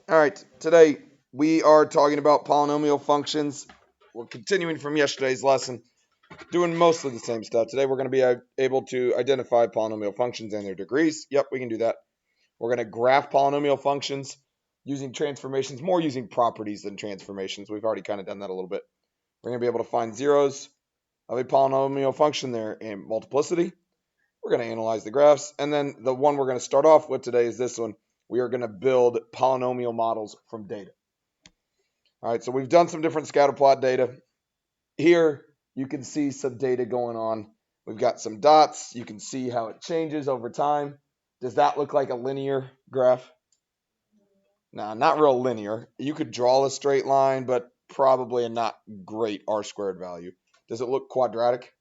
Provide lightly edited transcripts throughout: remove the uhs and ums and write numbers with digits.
All right, today we are talking about polynomial functions. We're continuing from yesterday's lesson, doing mostly the same stuff. Today we're going to be able to identify polynomial functions and their degrees. Yep, we can do that. We're going to graph polynomial functions using transformations, more using properties than transformations. We've already kind of done that a little bit. We're going to be able to find zeros of a polynomial function there in multiplicity. We're going to analyze the graphs. And then the one we're going to start off with today is this one. We are going to build polynomial models from data. All right, so we've done some different scatter plot data. Here, you can see some data going on. We've got some dots. You can see how it changes over time. Does that look like a linear graph? No, not real linear. You could draw a straight line, but probably a not great R squared value. Does it look quadratic?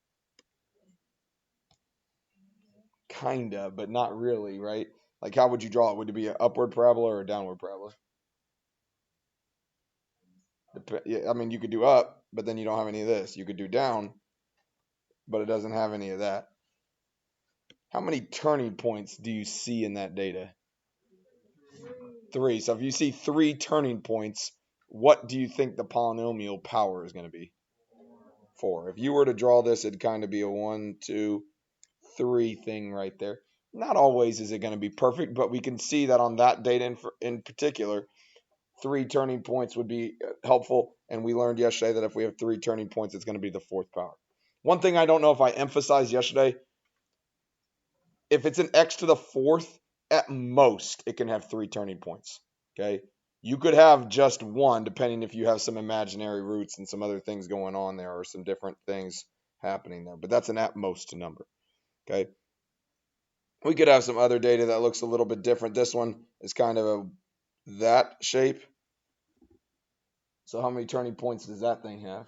Kinda, but not really, right? Like, how would you draw it? Would it be an upward parabola or a downward parabola? Yeah, I mean, you could do up, but then you don't have any of this. You could do down, but it doesn't have any of that. How many turning points do you see in that data? Three. So if you see three turning points, what do you think the polynomial power is going to be? Four. If you were to draw this, it'd kind of be a 1, 2, 3 thing right there. Not always is it going to be perfect, but we can see that on that data in particular, three turning points would be helpful. And we learned yesterday that if we have three turning points, it's going to be the fourth power. One thing I don't know if I emphasized yesterday, if it's an x to the fourth, at most it can have three turning points. Okay. You could have just one, depending if you have some imaginary roots and some other things going on there or some different things happening there. But that's an at most number. Okay. We could have some other data that looks a little bit different. This one is kind of that shape. So how many turning points does that thing have?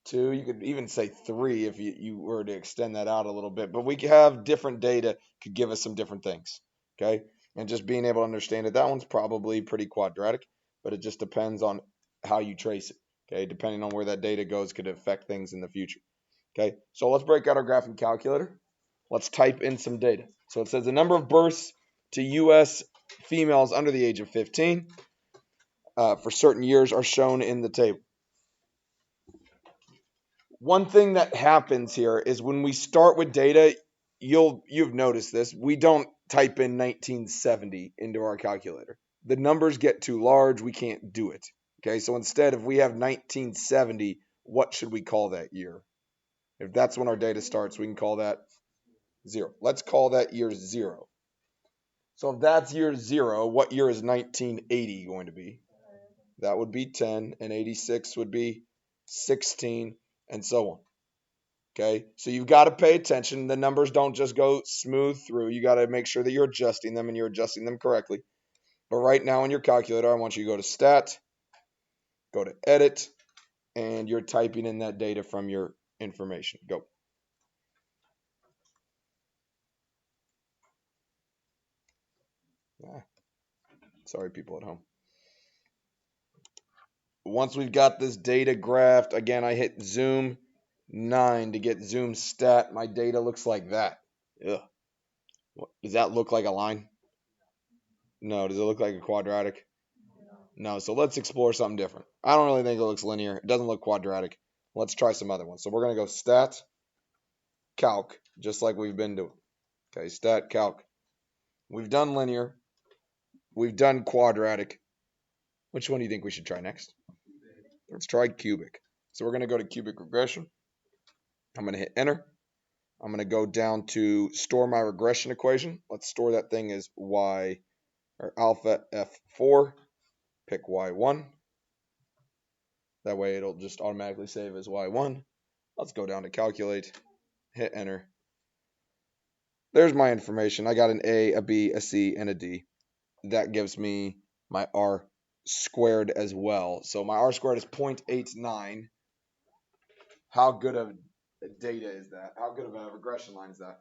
Two. You could even say three if you were to extend that out a little bit. But we could have different data could give us some different things. Okay. And just being able to understand it, that one's probably pretty quadratic, but it just depends on how you trace it. Okay. Depending on where that data goes could affect things in the future. Okay. So let's break out our graphing calculator. Let's type in some data. So it says the number of births to U.S. females under the age of 15 for certain years are shown in the table. One thing that happens here is when we start with data, you've noticed this, we don't type in 1970 into our calculator. The numbers get too large, we can't do it. Okay, so instead, if we have 1970, what should we call that year? If that's when our data starts, we can call that 0. Let's call that year 0. So if that's year 0, what year is 1980 going to be? That would be 10, and 86 would be 16, and so on. Okay, so you've got to pay attention. The numbers don't just go smooth through. You got to make sure that you're adjusting them and you're adjusting them correctly. But right now in your calculator, I want you to go to Stat, go to Edit, and you're typing in that data from your information. Go. Ah, sorry, people at home. Once we've got this data graphed, again, I hit Zoom 9 to get Zoom Stat. My data looks like that. Ugh. Does that look like a line? No. Does it look like a quadratic? No. So let's explore something different. I don't really think it looks linear. It doesn't look quadratic. Let's try some other ones. So we're going to go Stat, Calc, just like we've been doing. Okay, Stat, Calc. We've done linear. We've done quadratic. Which one do you think we should try next? Let's try cubic. So we're going to go to cubic regression. I'm going to hit enter. I'm going to go down to store my regression equation. Let's store that thing as y or alpha f4. Pick y1. That way it'll just automatically save as y1. Let's go down to calculate. Hit enter. There's my information. I got an A, a B, a C, and a D. That gives me my R squared as well. So my R squared is 0.89. How good of data is that? How good of a regression line is that?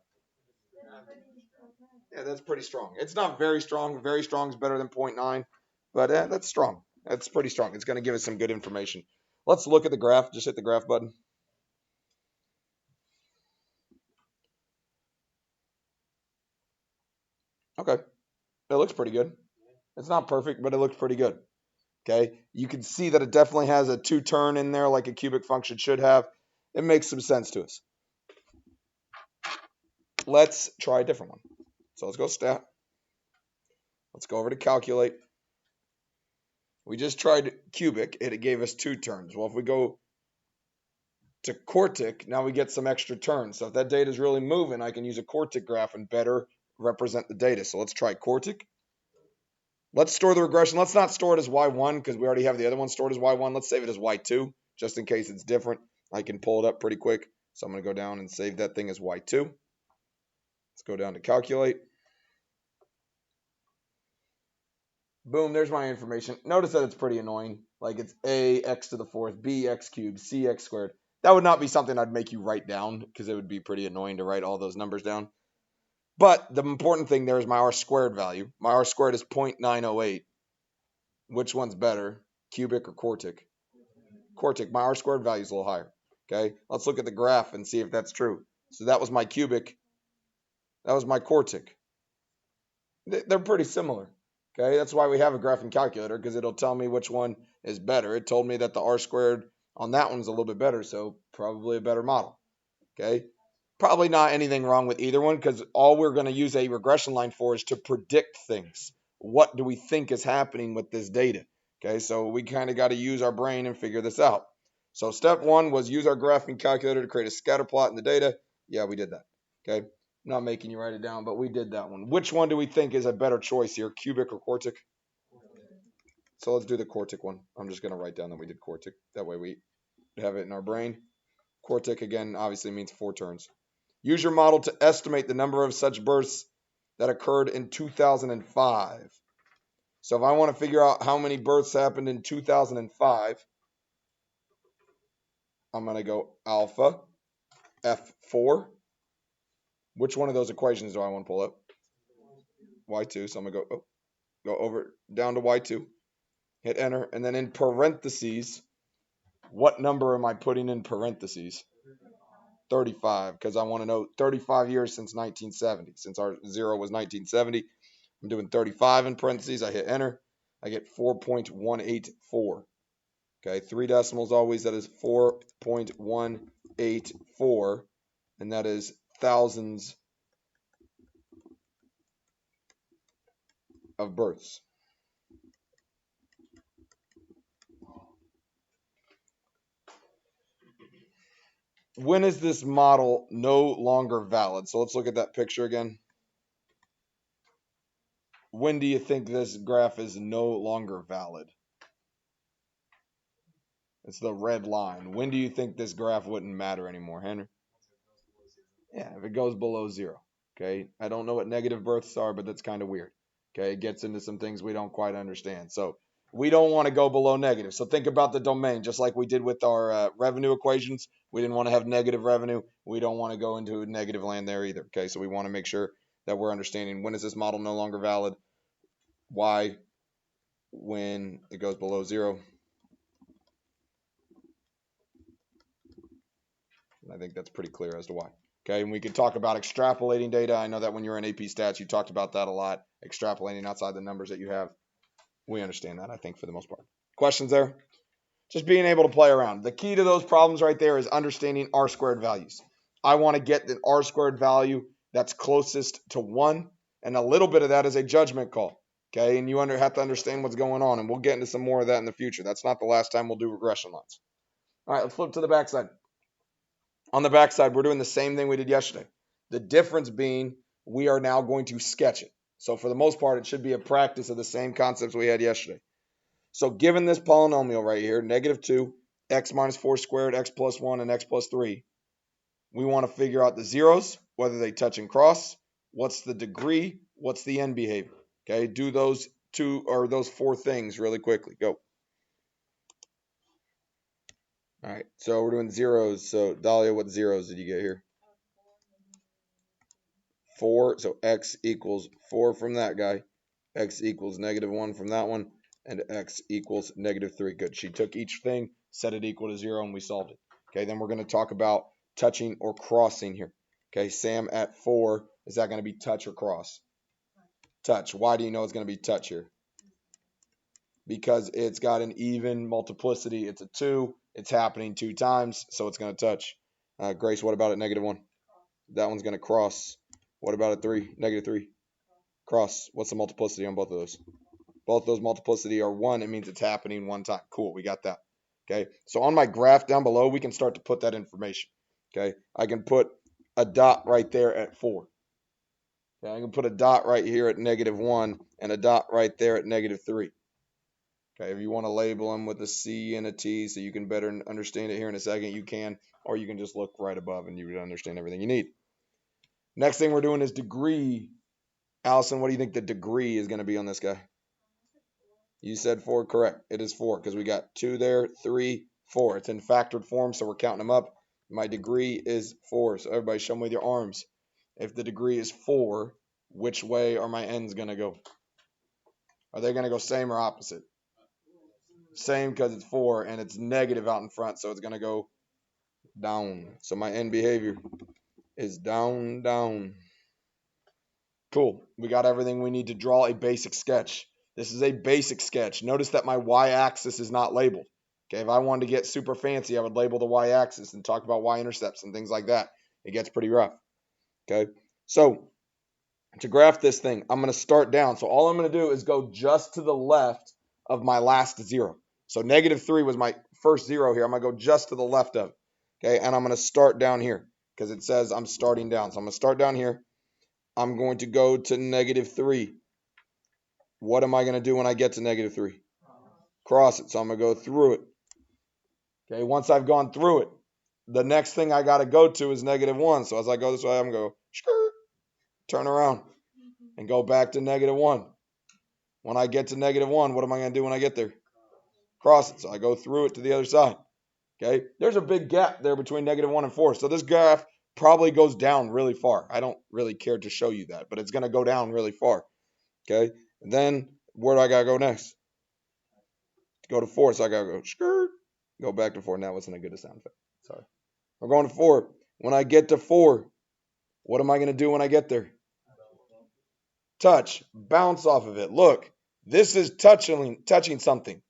Yeah, that's pretty strong. It's not very strong. Very strong is better than 0.9, but that's strong. That's pretty strong. It's going to give us some good information. Let's look at the graph. Just hit the graph button. Okay. It looks pretty good. It's not perfect, but it looks pretty good. Okay, you can see that it definitely has a 2-turn in there like a cubic function should have. It makes some sense to us. Let's try a different one. So let's go stat. Let's go over to calculate. We just tried cubic. It gave us 2 turns. Well, if we go to quartic, now we get some extra turns. So if that data is really moving, I can use a quartic graph and better represent the data. So let's try quartic. Let's store the regression. Let's not store it as y1 because we already have the other one stored as y1. Let's save it as y2 just in case it's different. I can pull it up pretty quick. So I'm going to go down and save that thing as y2. Let's go down to calculate. Boom, there's my information. Notice that it's pretty annoying. Like it's a x to the fourth, b x cubed, c x squared. That would not be something I'd make you write down because it would be pretty annoying to write all those numbers down. But the important thing there is my r squared value. My r squared is 0.908. Which one's better, cubic or quartic? Quartic. My r squared value is a little higher. Okay, let's look at the graph and see if that's true. So that was my cubic. That was my quartic. They're pretty similar. Okay, that's why we have a graphing calculator, because it'll tell me which one is better. It told me that the r squared on that one's a little bit better, so probably a better model. Okay, probably not anything wrong with either one, because all we're going to use a regression line for is to predict things. What do we think is happening with this data? Okay, so we kind of got to use our brain and figure this out. So step 1 was use our graphing calculator to create a scatter plot in the data. Yeah, we did that. Okay. I'm not making you write it down, but we did that one. Which one do we think is a better choice here, cubic or quartic? So let's do the quartic one. I'm just going to write down that we did quartic. That way we have it in our brain. Quartic, again, obviously means 4 turns. Use your model to estimate the number of such births that occurred in 2005. So if I want to figure out how many births happened in 2005, I'm going to go alpha F4. Which one of those equations do I want to pull up? Y2. So I'm going to go over down to Y2. Hit enter. And then in parentheses, what number am I putting in parentheses? 35, because I want to know 35 years since 1970. Since our 0 was 1970, I'm doing 35 in parentheses. I hit enter. I get 4.184. Okay, 3 decimals always. That is 4.184. And that is thousands of births. When is this model no longer valid? So let's look at that picture again. When do you think this graph is no longer valid? It's the red line. When do you think this graph wouldn't matter anymore, Henry? Yeah, if it goes below 0. Okay, I don't know what negative births are, but that's kind of weird. Okay, it gets into some things we don't quite understand. So we don't want to go below negative. So think about the domain, just like we did with our revenue equations. We didn't want to have negative revenue. We don't want to go into negative land there either. Okay, so we want to make sure that we're understanding when is this model no longer valid? Why? When it goes below 0. I think that's pretty clear as to why. Okay, and we could talk about extrapolating data. I know that when you're in AP stats, you talked about that a lot, extrapolating outside the numbers that you have. We understand that, I think, for the most part. Questions there? Just being able to play around. The key to those problems right there is understanding r squared values. I want to get the r squared value that's closest to 1, and a little bit of that is a judgment call. Okay, and you have to understand what's going on, and we'll get into some more of that in the future. That's not the last time we'll do regression lines. All right, let's flip to the backside. On the backside, we're doing the same thing we did yesterday. The difference being we are now going to sketch it. So for the most part, it should be a practice of the same concepts we had yesterday. So given this polynomial right here, -2, x minus 4 squared, x plus 1, and x plus 3, we want to figure out the zeros, whether they touch and cross, what's the degree, what's the end behavior. Okay, do those 4 things really quickly. Go. All right, so we're doing zeros. So Dahlia, what zeros did you get here? 4, so x equals 4 from that guy, x equals -1 from that one, and x equals -3. Good. She took each thing, set it equal to 0, and we solved it. Okay, then we're going to talk about touching or crossing here. Okay, Sam at 4, is that going to be touch or cross? Touch. Why do you know it's going to be touch here? because it's got an even multiplicity. It's a 2. It's happening 2 times, so it's going to touch. Grace, what about at -1? That one's going to cross. What about at 3? -3. Cross. What's the multiplicity on both of those? Both of those multiplicity are 1. It means it's happening 1 time. Cool, we got that. Okay, so on my graph down below, we can start to put that information. Okay, I can put a dot right there at 4. Okay, I can put a dot right here at -1 and a dot right there at -3. Okay, if you want to label them with a C and a T so you can better understand it here in a second, you can, or you can just look right above and you would understand everything you need. Next thing we're doing is degree. Allison, what do you think the degree is going to be on this guy? You said 4, correct. It is 4 because we got 2 there, 3, 4. It's in factored form, so we're counting them up. My degree is 4. So everybody show me with your arms. If the degree is 4, which way are my ends going to go? Are they going to go same or opposite? Same because it's 4 and it's negative out in front, so it's going to go down. So my end behavior is down, down. Cool. We got everything we need to draw a basic sketch. This is a basic sketch. Notice that my y-axis is not labeled. Okay, if I wanted to get super fancy, I would label the y-axis and talk about y-intercepts and things like that. It gets pretty rough. Okay, so to graph this thing, I'm going to start down. So all I'm going to do is go just to the left of my last 0. So -3 was my first 0 here. I'm going to go just to the left of it. Okay, and I'm going to start down here because it says I'm starting down. So I'm going to start down here. I'm going to go to -3. What am I going to do when I get to -3? Cross it. So I'm going to go through it. Okay, once I've gone through it, the next thing I got to go to is -1. So as I go this way, I'm going to go, turn around, and go back to -1. When I get to -1, what am I going to do when I get there? Cross it. So I go through it to the other side. Okay, there's a big gap there between -1 and 4. So this graph probably goes down really far. I don't really care to show you that, but it's going to go down really far. Okay, and then where do I got to go next? Go to 4, so I got to go back to 4. That wasn't a good sound effect. Sorry. We're going to 4. When I get to 4, what am I going to do when I get there? Touch. Bounce off of it. Look, this is touching something.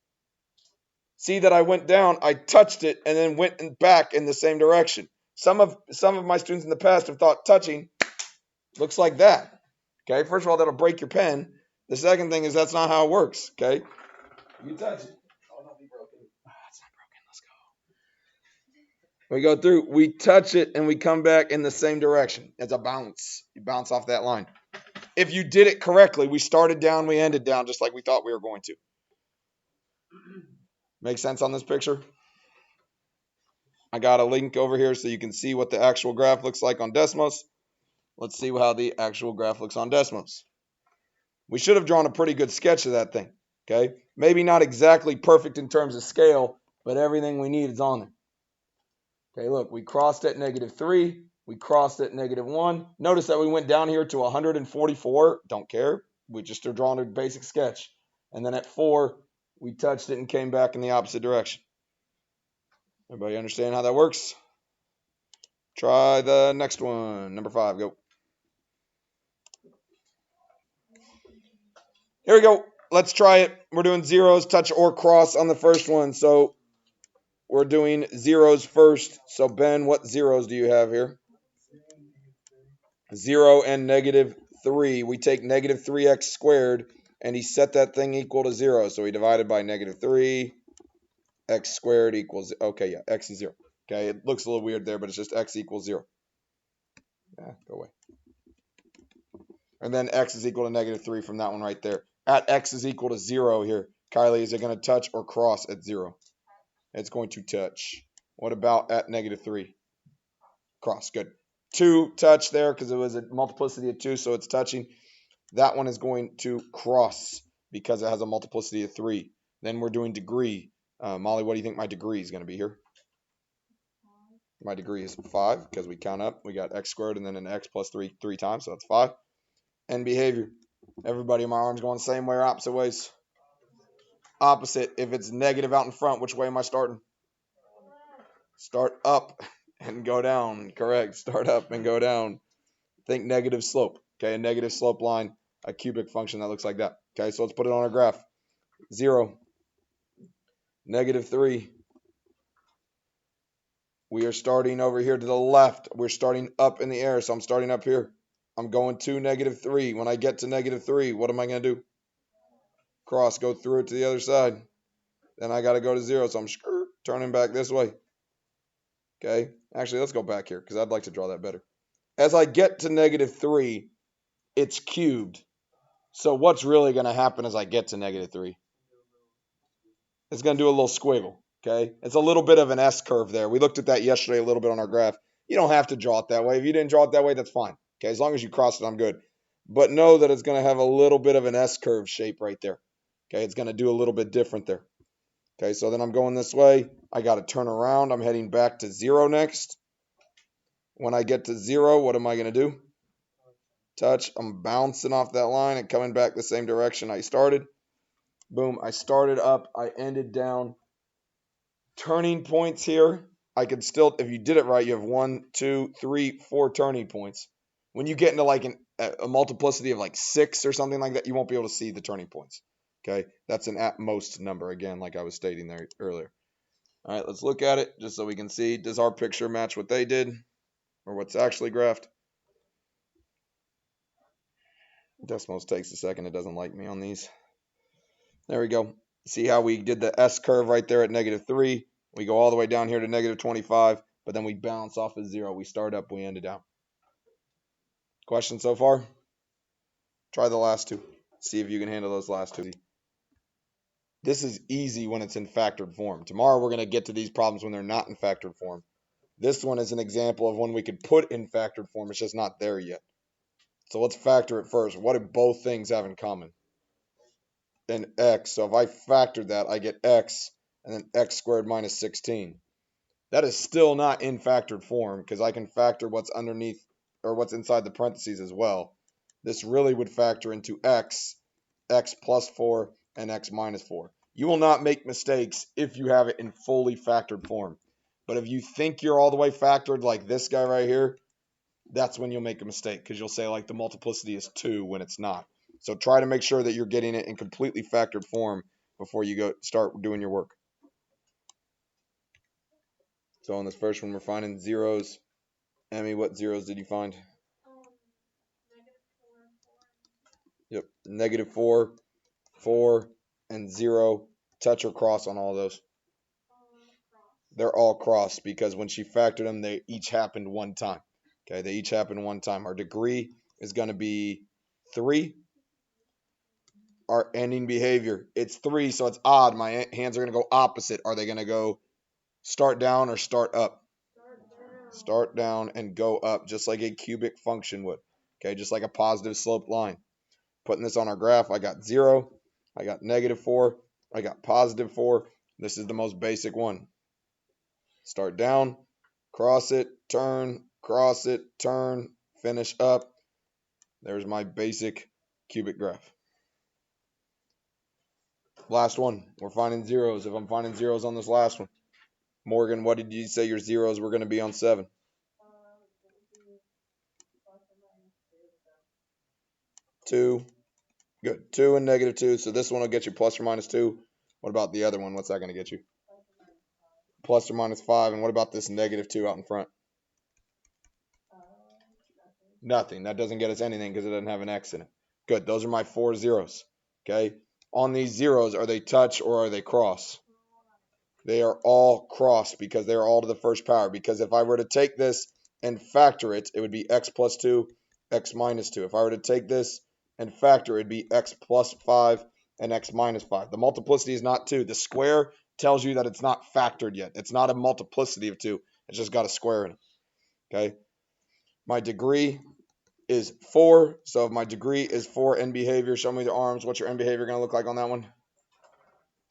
See that I went down, I touched it, and then went back in the same direction. Some of my students in the past have thought touching looks like that. Okay, first of all, that'll break your pen. The second thing is that's not how it works. Okay, you touch it. Oh, don't be broken. It's not broken. Let's go. We go through, we touch it, and we come back in the same direction. It's a bounce. You bounce off that line. If you did it correctly, we started down, we ended down, just like we thought we were going to. Make sense on this picture? I got a link over here so you can see what the actual graph looks like on Desmos. Let's see how the actual graph looks on Desmos. We should have drawn a pretty good sketch of that thing. Okay, maybe not exactly perfect in terms of scale, but everything we need is on there. Okay, look, we crossed at -3. We crossed at -1. Notice that we went down here to 144. Don't care. We just are drawing a basic sketch. And then at 4, we touched it and came back in the opposite direction. Everybody understand how that works? Try the next one. Number 5, go. Here we go. Let's try it. We're doing zeros, touch or cross on the first one. So we're doing zeros first. So Ben, what zeros do you have here? 0 and -3. We take -3x squared, and he set that thing equal to 0. So he divided by -3. X squared equals, okay, yeah, x is 0. Okay, it looks a little weird there, but it's just x equals 0. Yeah, go away. And then x is equal to -3 from that one right there. At x is equal to 0 here. Kylie, is it going to touch or cross at 0? It's going to touch. What about at -3? Cross, good. 2 touch there because it was a multiplicity of 2, so it's touching. That one is going to cross because it has a multiplicity of 3. Then we're doing degree. Molly, what do you think my degree is going to be here? My degree is 5 because we count up. We got x squared and then an x plus 3 times, so that's 5. And behavior. Everybody in my arms going the same way or opposite ways? Opposite. If it's negative out in front, which way am I starting? Start up and go down. Correct. Start up and go down. Think negative slope. Okay, a negative slope line, a cubic function that looks like that. Okay, so let's put it on our graph. 0. -3. We are starting over here to the left. We're starting up in the air, so I'm starting up here. I'm going to -3. When I get to -3, what am I going to do? Cross, go through it to the other side. Then I got to go to 0, so I'm turning back this way. Okay, actually, let's go back here because I'd like to draw that better. As I get to -3, it's cubed. So what's really going to happen as I get to -3? It's going to do a little squiggle. Okay, it's a little bit of an S curve there. We looked at that yesterday a little bit on our graph. You don't have to draw it that way. If you didn't draw it that way, that's fine. Okay, as long as you cross it, I'm good. But know that it's going to have a little bit of an S curve shape right there. Okay, it's going to do a little bit different there. Okay, so then I'm going this way. I got to turn around. I'm heading back to 0 next. When I get to 0, what am I going to do? Touch. I'm bouncing off that line and coming back the same direction I started. Boom, I started up. I ended down. Turning points here. I could still, if you did it right, you have 1, 2, 3, 4 turning points. When you get into like a multiplicity of like 6 or something like that, you won't be able to see the turning points. Okay, that's an at most number, again, like I was stating there earlier. All right, let's look at it just so we can see. Does our picture match what they did or what's actually graphed? Decimals takes a second. It doesn't like me on these. There we go. See how we did the S curve right there at -3. We go all the way down here to -25, but then we bounce off of 0. We start up, we end it down. Questions so far? Try the last two. See if you can handle those last two. This is easy when it's in factored form. Tomorrow we're going to get to these problems when they're not in factored form. This one is an example of one we could put in factored form. It's just not there yet. So let's factor it first. What do both things have in common? An x. So if I factor that, I get x and then x squared minus 16. That is still not in factored form because I can factor what's underneath or what's inside the parentheses as well. This really would factor into x, x plus 4, and x minus 4. You will not make mistakes if you have it in fully factored form. But if you think you're all the way factored like this guy right here, that's when you'll make a mistake because you'll say like the multiplicity is 2 when it's not. So try to make sure that you're getting it in completely factored form before you go start doing your work. So on this first one, we're finding zeros. Emmy, what zeros did you find? Yep, -4, 4, and 0. Touch or cross on all those? They're all crossed because when she factored them, they each happened one time. Okay, they each happened one time. Our degree is going to be 3. Our ending behavior, it's 3, so it's odd. My hands are going to go opposite. Are they going to go start down or start up? Start down and go up, just like a cubic function would. Okay, just like a positive sloped line. Putting this on our graph, I got 0, I got -4, I got +4. This is the most basic one. Start down, cross it, turn, finish up. There's my basic cubic graph. Last one, we're finding zeros. If I'm finding zeros on this last one. Morgan, what did you say your zeros were going to be on 7? 2. Good. 2 and -2. So this one will get you plus or minus 2. What about the other one? What's that going to get you? Plus or minus 5. And what about this -2 out in front? Nothing. That doesn't get us anything because it doesn't have an x in it. Good. Those are my 4 zeros. Okay. On these zeros, are they touch or are they cross? They are all cross because they are all to the first power. Because if I were to take this and factor it, it would be x plus 2, x minus 2. If I were to take this and factor, it would be x plus 5 and x minus 5. The multiplicity is not 2. The square tells you that it's not factored yet. It's not a multiplicity of 2. It's just got a square in it. Okay. My degree is 4. So if my degree is 4 end behavior, show me the arms. What's your end behavior going to look like on that one?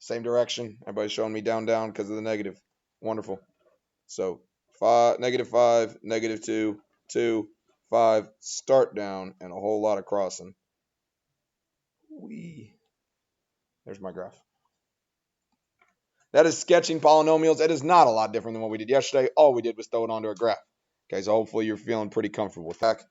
Same direction. Everybody's showing me down because of the negative. Wonderful. So -5, -2, 2, 5, start down, and a whole lot of crossing. There's my graph. That is sketching polynomials. It is not a lot different than what we did yesterday. All we did was throw it onto a graph. Okay, so hopefully you're feeling pretty comfortable with that.